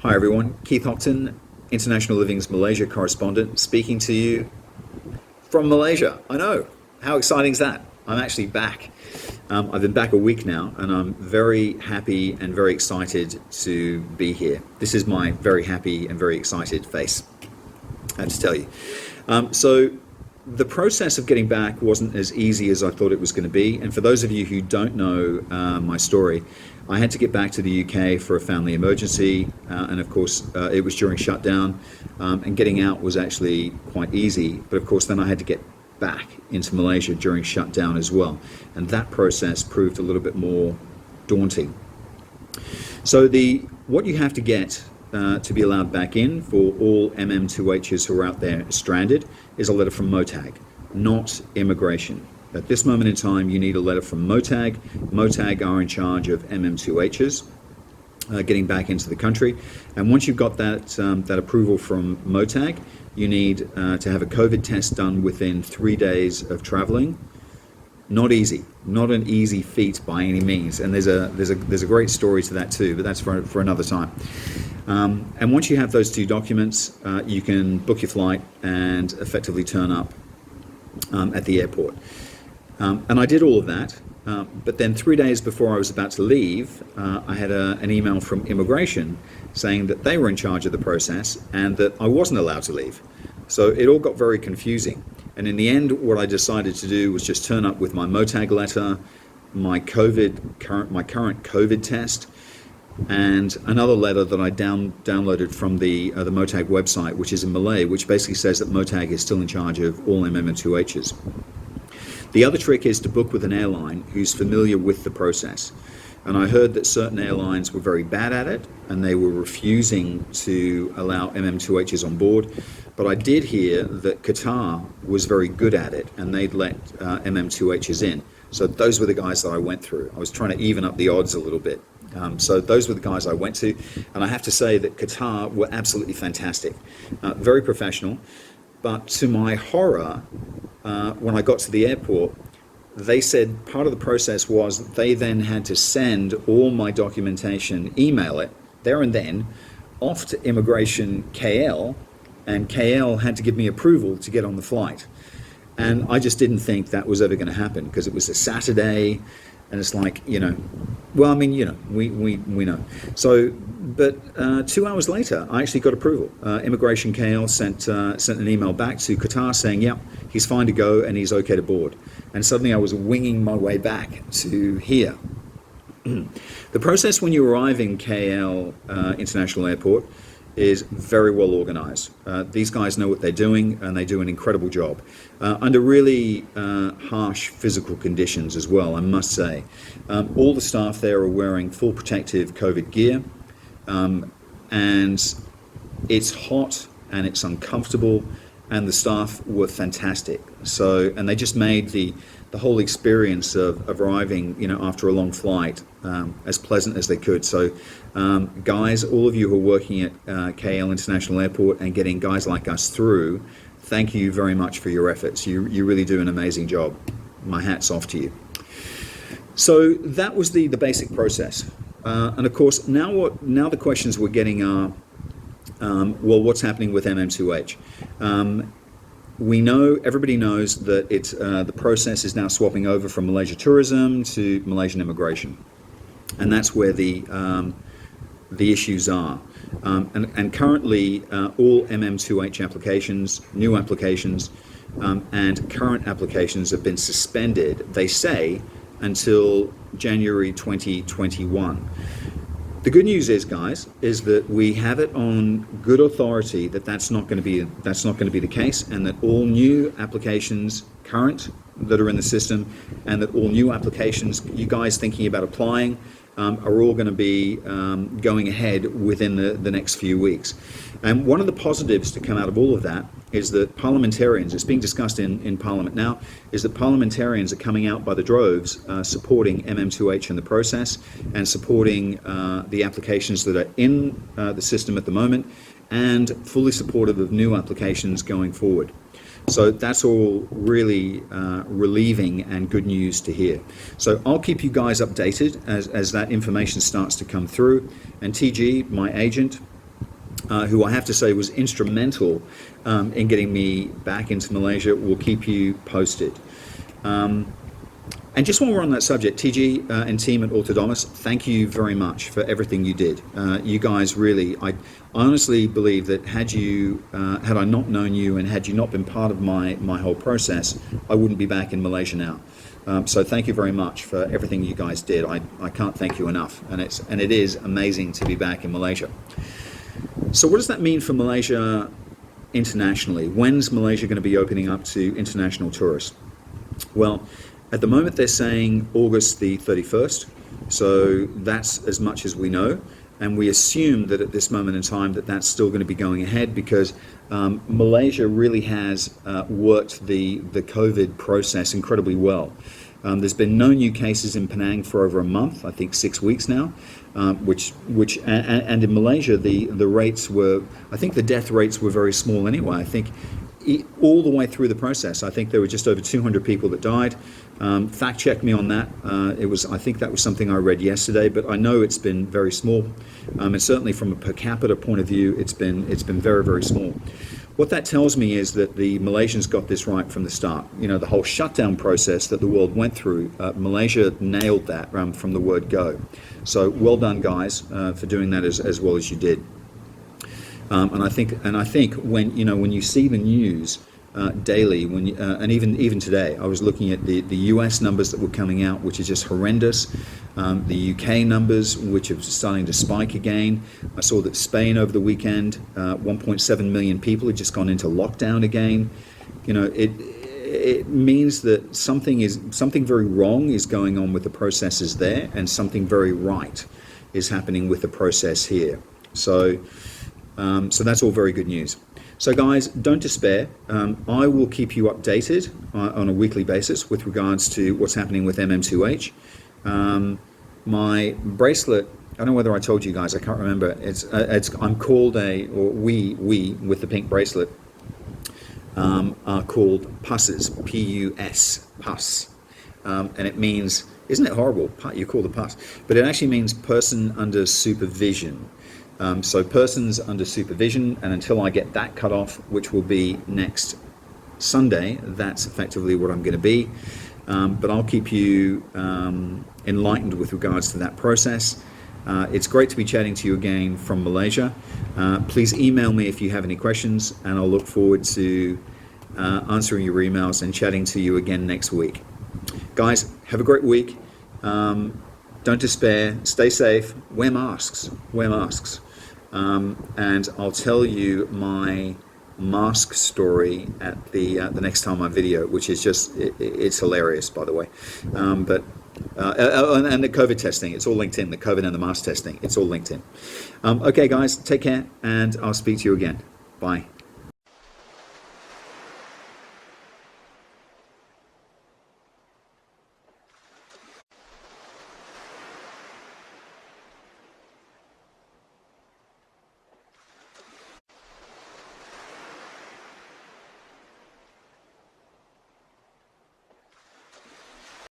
Hi everyone, Keith Hockton, International Living's Malaysia Correspondent, speaking to you from Malaysia. I know, how exciting is that? I'm actually back. I've been back a week now and I'm very happy and very excited to be here. This is my very happy and very excited face, I have to tell you. So the process of getting back wasn't as easy as I thought it was going to be. And for those of you who don't know my story, I had to get back to the UK for a family emergency. And of course, it was during shutdown. And getting out was actually quite easy. But of course, then I had to get back into Malaysia during shutdown as well. And that process proved a little bit more daunting. So what you have to get to be allowed back in for all MM2Hs who are out there stranded is a letter from MOTAG, not immigration. At this moment in time, you need a letter from MOTAG. MOTAG are in charge of MM2Hs getting back into the country. And once you've got that approval from MOTAG, you need to have a COVID test done within 3 days of traveling. Not easy, not an easy feat by any means. And there's a great story to that too, but that's for another time. And once you have those two documents, you can book your flight and effectively turn up at the airport. And I did all of that, but then 3 days before I was about to leave, I had an email from immigration saying that they were in charge of the process and that I wasn't allowed to leave. So it all got very confusing. And in the end, what I decided to do was just turn up with my MOTAG letter, my current COVID test, and another letter that I downloaded from the MOTAG website, which is in Malay, which basically says that MOTAG is still in charge of all MM2Hs. The other trick is to book with an airline who's familiar with the process. And I heard that certain airlines were very bad at it, and they were refusing to allow MM2Hs on board. But I did hear that Qatar was very good at it, and they'd let MM2Hs in. So those were the guys that I went through. I was trying to even up the odds a little bit. So those were the guys I went to, and I have to say that Qatar were absolutely fantastic, very professional. But to my horror, when I got to the airport, they said part of the process was they then had to send all my documentation, email it there and then, off to Immigration KL, and KL had to give me approval to get on the flight. And I just didn't think that was ever going to happen because it was a Saturday. And it's like, we know. So, but 2 hours later, I actually got approval. Immigration KL sent an email back to Qatar saying, yeah, he's fine to go and he's okay to board. And suddenly I was winging my way back to here. The process when you arrive in KL International Airport is very well organized. These guys know what they're doing and they do an incredible job under really harsh physical conditions as well, I must say. All the staff there are wearing full protective COVID gear, and it's hot and it's uncomfortable, and the staff were fantastic. So, and they just made the whole experience of arriving, after a long flight as pleasant as they could. So guys, all of you who are working at KL International Airport and getting guys like us through, thank you very much for your efforts. You really do an amazing job. My hat's off to you. So that was the basic process. And of course, now the questions we're getting are, well, what's happening with MM2H? We know, everybody knows that the process is now swapping over from Malaysia Tourism to Malaysian Immigration. And that's where the issues are. And currently, all MM2H applications, new applications, and current applications have been suspended, they say, until January 2021. The good news is, guys, is that we have it on good authority that that's not going to be the case, and that all new applications, current, that are in the system, and that all new applications, you guys thinking about applying, are all going to be going ahead within the next few weeks. And one of the positives to come out of all of that is that parliamentarians, it's being discussed in Parliament now, is that parliamentarians are coming out by the droves supporting MM2H in the process and supporting the applications that are in the system at the moment and fully supportive of new applications going forward. So that's all really relieving and good news to hear. So I'll keep you guys updated as that information starts to come through. And TG, my agent, who I have to say was instrumental in getting me back into Malaysia, will keep you posted. And just while we're on that subject, TG and team at Orthodomus, thank you very much for everything you did. You guys really, I honestly believe that had I not known you and had you not been part of my whole process, I wouldn't be back in Malaysia now. So thank you very much for everything you guys did. I can't thank you enough, and it is amazing to be back in Malaysia. So what does that mean for Malaysia internationally? When's Malaysia going to be opening up to international tourists? Well, at the moment they're saying August the 31st, so that's as much as we know, and we assume that at this moment in time that's still going to be going ahead because Malaysia really has worked the COVID process incredibly well. There's been no new cases in Penang for over a month, I think 6 weeks now, which and in Malaysia the rates were, I think the death rates were very small anyway. I think all the way through the process, I think there were just over 200 people that died. Fact check me on that. I think that was something I read yesterday, but I know it's been very small. And certainly from a per capita point of view, it's been very, very small. What that tells me is that the Malaysians got this right from the start. The whole shutdown process that the world went through, Malaysia nailed that from the word go. So well done, guys, for doing that as well as you did. And I think when you see the news daily, and even today, I was looking at the US numbers that were coming out, which is just horrendous. The UK numbers, which are starting to spike again. I saw that Spain over the weekend, 1.7 million people had just gone into lockdown again. It means that something very wrong is going on with the processes there, and something very right is happening with the process here. So that's all very good news. So guys, don't despair. I will keep you updated on a weekly basis with regards to what's happening with MM2H. My bracelet, I don't know whether I told you guys, I can't remember. I'm called we with the pink bracelet are called PUSs, P-U-S, PUS. And it means, isn't it horrible? You call the PUS, but it actually means person under supervision. So persons under supervision, and until I get that cut off, which will be next Sunday, that's effectively what I'm going to be. But I'll keep you enlightened with regards to that process. It's great to be chatting to you again from Malaysia. Please email me if you have any questions, and I'll look forward to answering your emails and chatting to you again next week. Guys, have a great week. Don't despair. Stay safe. Wear masks. And I'll tell you my mask story at the next time I video, which is it's hilarious, by the way. And the COVID testing, it's all linked in. The COVID and the mask testing, it's all linked in. Okay, guys, take care, and I'll speak to you again. Bye.